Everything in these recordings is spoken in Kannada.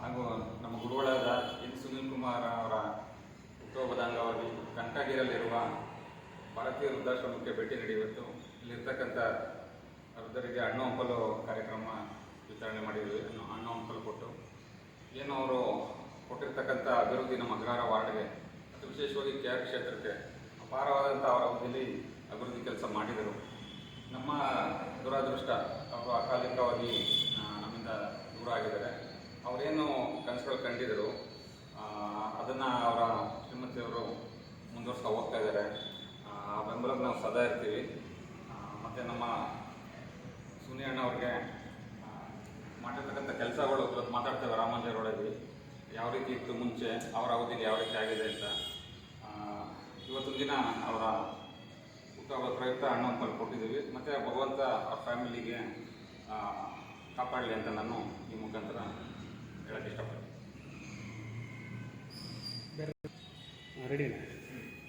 ಹಾಗೂ ನಮ್ಮ ಗುರುಗಳಾದ ಎನ್ ಸುನೀಲ್ ಕುಮಾರ್ ಅವರ ಹುಟ್ಟುಹಬ್ಬದ ಅಂಗವಾಗಿ ಕನಕಗಿರಿಯಲ್ಲಿರುವ ಭಾರತೀಯ ವೃದ್ಧಾಶ್ರಮಕ್ಕೆ ಭೇಟಿ ನೀಡಿ ಇವತ್ತು ಇಲ್ಲಿರ್ತಕ್ಕಂಥ ವೃದ್ಧರಿಗೆ ಹಣ್ಣು ಹಂಪಲು ಕಾರ್ಯಕ್ರಮ ವಿತರಣೆ ಮಾಡಿದ್ವಿ. ಹಣ್ಣು ಹಂಪಲು ಕೊಟ್ಟು ಏನು ಅವರು ಕೊಟ್ಟಿರ್ತಕ್ಕಂಥ ಅಭಿವೃದ್ಧಿ ನಮ್ಮ ಅಗ್ರಹಾರ ವಾರ್ಡ್ಗೆ ಮತ್ತು ವಿಶೇಷವಾಗಿ KR ಕ್ಷೇತ್ರಕ್ಕೆ ಅಪಾರವಾದಂಥ ಅವರ ಅವಧಿಯಲ್ಲಿ ಅಭಿವೃದ್ಧಿ ಕೆಲಸ ಮಾಡಿದರು. ನಮ್ಮ ದುರಾದೃಷ್ಟ ಅವರು ಅಕಾಲಿಕವಾಗಿ ನಮ್ಮಿಂದ ದೂರ ಆಗಿದ್ದಾರೆ. ಅವರೇನು ಕನಸುಗಳು ಕಂಡಿದ್ದರು ಅದನ್ನು ಅವರ ಶ್ರೀಮತಿಯವರು ಮುಂದುವರ್ಸ್ತಾ ಹೋಗ್ತಾ ಇದ್ದಾರೆ. ಆ ಬೆಂಬಲಕ್ಕೆ ನಾವು ಸದಾ ಇರ್ತೀವಿ. ಮತ್ತು ನಮ್ಮ ಸುನಿ ಅಣ್ಣ ಅವ್ರಿಗೆ ಮಾಡಿರ್ತಕ್ಕಂಥ ಕೆಲಸಗಳು ಇವತ್ತು ಮಾತಾಡ್ತೇವೆ. ರಾಮಾಂಜರೊಳಗೆ ಯಾವ ರೀತಿ ಇತ್ತು ಮುಂಚೆ, ಅವರ ಅವಧಿಗೆ ಯಾವ ರೀತಿ ಆಗಿದೆ ಅಂತ. ಇವತ್ತೊಂದು ದಿನ ಅವರ ಹುಟ್ಟುಹಬ್ಬದ ಪ್ರಯುಕ್ತ ಹಣ್ಣು ಹಂಪಲು ಕೊಟ್ಟಿದ್ದೀವಿ. ಮತ್ತು ಭಗವಂತ ಅವ್ರ ಫ್ಯಾಮಿಲಿಗೆ ಕಾಪಾಡಲಿ ಅಂತ ನಾನು ಈ ಮುಖಾಂತರ ಹೇಳಕ್ಕೆ ಇಷ್ಟಪಡ್ತೀನಿ.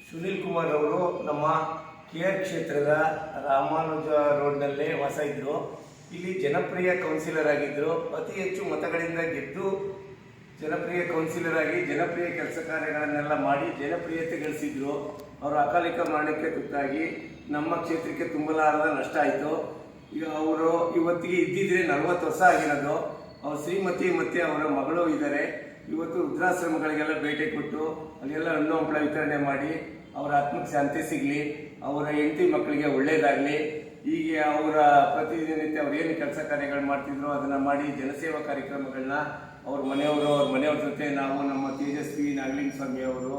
ಸುನೀಲ್ ಕುಮಾರ್ ಅವರು ನಮ್ಮ KR ಕ್ಷೇತ್ರದ ರಾಮಾನುಜ ರೋಡ್ನಲ್ಲೇ ವಾಸ ಇದ್ದರು. ಇಲ್ಲಿ ಜನಪ್ರಿಯ ಕೌನ್ಸಿಲರ್ ಆಗಿದ್ದರು. ಅತಿ ಹೆಚ್ಚು ಮತಗಳಿಂದ ಗೆದ್ದು ಜನಪ್ರಿಯ ಕೌನ್ಸಿಲರ್ ಆಗಿ ಜನಪ್ರಿಯ ಕೆಲಸ ಕಾರ್ಯಗಳನ್ನೆಲ್ಲ ಮಾಡಿ ಜನಪ್ರಿಯತೆ ಗಳಿಸಿದ್ರು. ಅವರು ಅಕಾಲಿಕ ಮರಣಕ್ಕೆ ತುತ್ತಾಗಿ ನಮ್ಮ ಕ್ಷೇತ್ರಕ್ಕೆ ತುಂಬಲಾರದ ನಷ್ಟ ಆಯಿತು. ಈಗ ಅವರು ಇವತ್ತಿಗೆ ಇದ್ದಿದ್ರೆ 40 ವರ್ಷ ಆಗಿರೋದು. ಅವ್ರ ಶ್ರೀಮತಿ ಮತ್ತು ಅವರ ಮಗಳು ಇದ್ದಾರೆ. ಇವತ್ತು ವೃದ್ಧಾಶ್ರಮಗಳಿಗೆಲ್ಲ ಭೇಟಿ ಕೊಟ್ಟು ಅಲ್ಲೆಲ್ಲ ಹಣ್ಣು ಹಂಪಲ ವಿತರಣೆ ಮಾಡಿ ಅವರ ಆತ್ಮಕ್ಕೆ ಶಾಂತಿ ಸಿಗಲಿ, ಅವರ ಹೆಂಡತಿ ಮಕ್ಕಳಿಗೆ ಒಳ್ಳೆಯದಾಗಲಿ. ಹೀಗೆ ಅವರ ಪ್ರತಿನಿತ್ಯ ಅವ್ರು ಏನು ಕೆಲಸ ಕಾರ್ಯಗಳು ಮಾಡ್ತಿದ್ರು ಅದನ್ನು ಮಾಡಿ ಜನಸೇವಾ ಕಾರ್ಯಕ್ರಮಗಳನ್ನ ಅವ್ರ ಮನೆಯವ್ರ ಜೊತೆ ನಾವು ನಮ್ಮ ತೇಜಸ್ವಿ ನಾಗಲಿಂಗಸ್ವಾಮಿ ಅವರು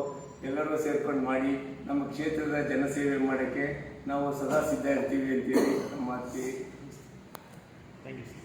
ಎಲ್ಲರೂ ಸೇರ್ಕೊಂಡು ಮಾಡಿ ನಮ್ಮ ಕ್ಷೇತ್ರದ ಜನಸೇವೆ ಮಾಡೋಕ್ಕೆ ನಾವು ಸದಾ ಸಿದ್ಧ ಇರ್ತೀವಿ ಅಂತೇಳಿ ನಮ್ಮ ಮಾತಿ. Thank you.